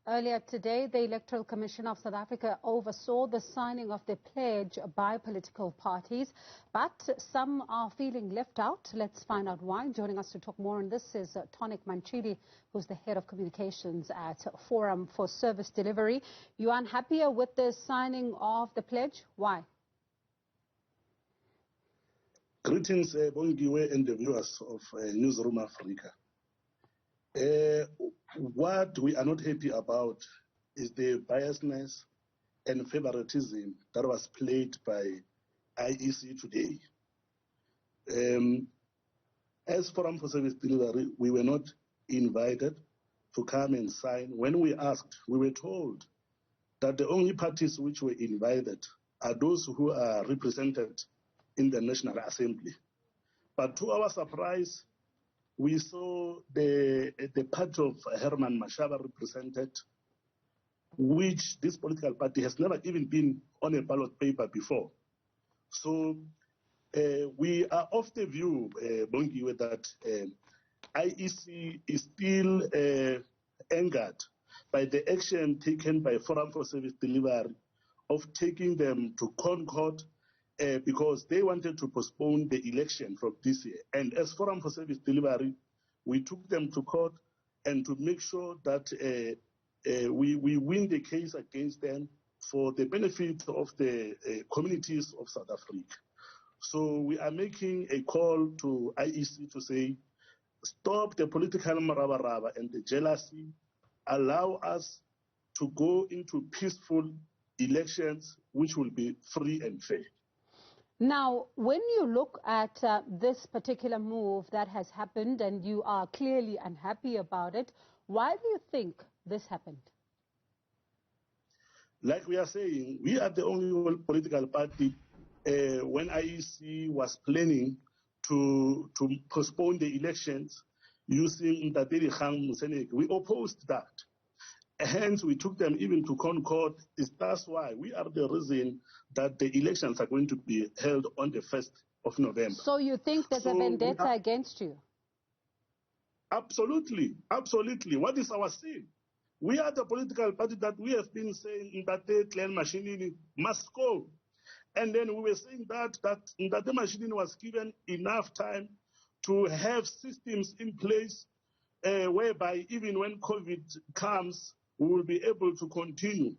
Earlier today, the Electoral Commission of South Africa oversaw the signing of the pledge by political parties, but some are feeling left out. Let's find out why. Joining us to talk more on this is Tonic Manchidi, who's the head of communications at Forum for Service Delivery. You are unhappy with the signing of the pledge? Why? Greetings, Bongiwe and the viewers of Newzroom Afrika. What we are not happy about is the biasness and favoritism that was played by IEC today. As Forum for Service Delivery, we were not invited to come and sign. When we asked, we were told that the only parties which were invited are those who are represented in the National Assembly. But to our surprise, we saw the party of Herman Mashaba represented, which this political party has never even been on a ballot paper before. So we are of the view, Bongiwe, that IEC is still angered by the action taken by Forum for Service Delivery of taking them to Concord because they wanted to postpone the election from this year. And as Forum for Service Delivery, we took them to court and to make sure that we win the case against them for the benefit of the communities of South Africa. So we are making a call to IEC to say, stop the political maraba and the jealousy, allow us to go into peaceful elections which will be free and fair. Now, when you look at this particular move that has happened and you are clearly unhappy about it, why do you think this happened? Like we are saying, we are the only political party when IEC was planning to postpone the elections using Ntatedi Kgang Moseneke. We opposed that. Hence, we took them even to Concord. That's why we are the reason that the elections are going to be held on the 1st of November. So you think there's a vendetta against you? Absolutely. Absolutely. What is our sin? We are the political party that we have been saying that the Clan Mashinini must go. And then we were saying that the Mashinini was given enough time to have systems in place whereby even when COVID comes, we will be able to continue.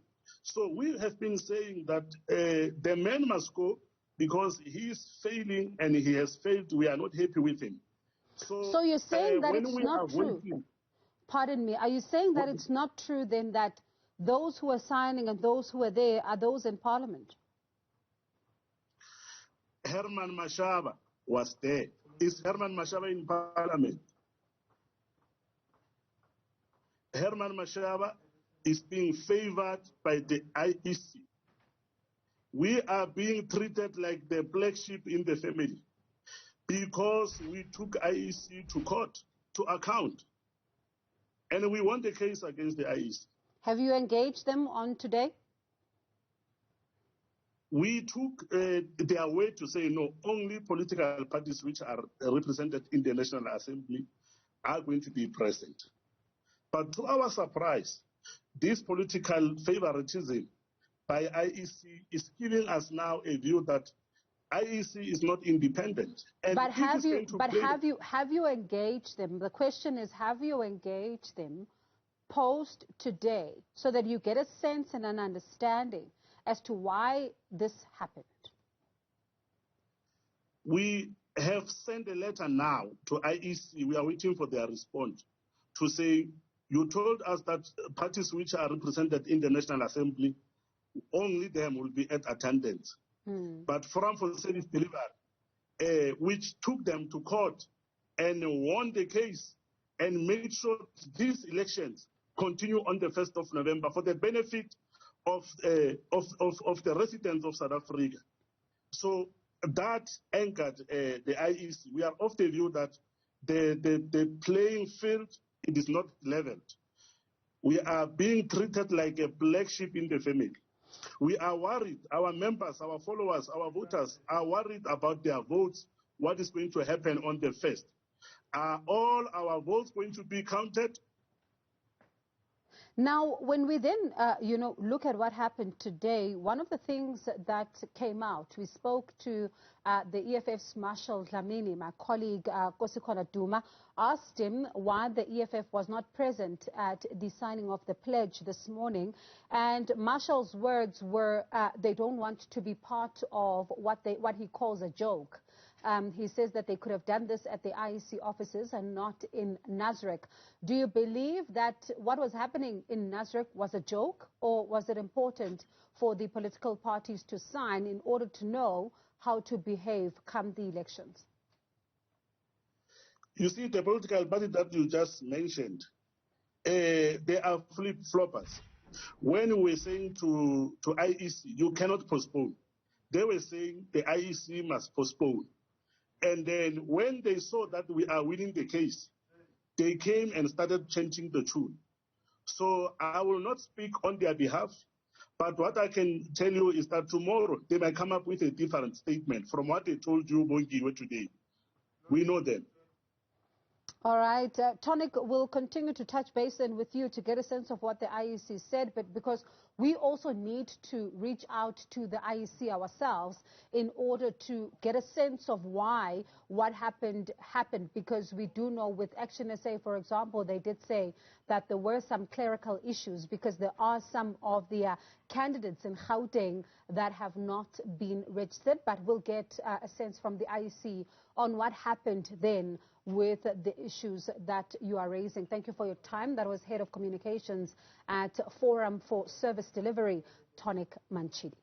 So we have been saying that the man must go because he is failing and he has failed. We are not happy with him. So you're saying that it's not true? Pardon me. Are you saying that it's not true then that those who are signing and those who are there are those in Parliament? Herman Mashaba was there. Is Herman Mashaba in Parliament? Herman Mashaba is being favored by the IEC. We are being treated like the black sheep in the family because we took IEC to court, to account. And we won the case against the IEC. Have you engaged them on today? We took their way to say no, only political parties which are represented in the National Assembly are going to be present. But to our surprise, this political favoritism by IEC is giving us now a view that IEC is not independent. And but have you engaged them? The question is, have you engaged them post today so that you get a sense and an understanding as to why this happened? We have sent a letter now to IEC. We are waiting for their response to say, you told us that parties which are represented in the National Assembly, only them will be at attendance. But Forum for Service Delivery, which took them to court and won the case and made sure these elections continue on the 1st of November for the benefit of the residents of South Africa. So that anchored the IEC. We are of the view that the playing field, it is not leveled. We are being treated like a black sheep in the family. We are worried. Our members, our followers, our voters are worried about their votes, what is going to happen on the 1st. Are all our votes going to be counted? Now, when we then, look at what happened today, one of the things that came out, we spoke to the EFF's Marshal Dlamini, my colleague Kosikona Duma, asked him why the EFF was not present at the signing of the pledge this morning. And Marshal's words were they don't want to be part of what he calls a joke. He says that they could have done this at the IEC offices and not in Nasrec. Do you believe that what was happening in Nasrec was a joke, or was it important for the political parties to sign in order to know how to behave come the elections? You see, the political party that you just mentioned, they are flip-floppers. When we were saying to IEC, you cannot postpone, they were saying the IEC must postpone. And then when they saw that we are winning the case, they came and started changing the tune. So I will not speak on their behalf, but what I can tell you is that tomorrow they might come up with a different statement from what they told you Bongiwe today. We know them. All right. Tonic, will continue to touch base then with you to get a sense of what the IEC said, but because we also need to reach out to the IEC ourselves in order to get a sense of why what happened, because we do know with Action SA, for example, they did say that there were some clerical issues because there are some of the candidates in Gauteng that have not been registered, but we'll get a sense from the IEC on what happened then with the issues that you are raising. Thank you for your time. That was Head of Communications at Forum for Service Delivery, Tonic Manchidi.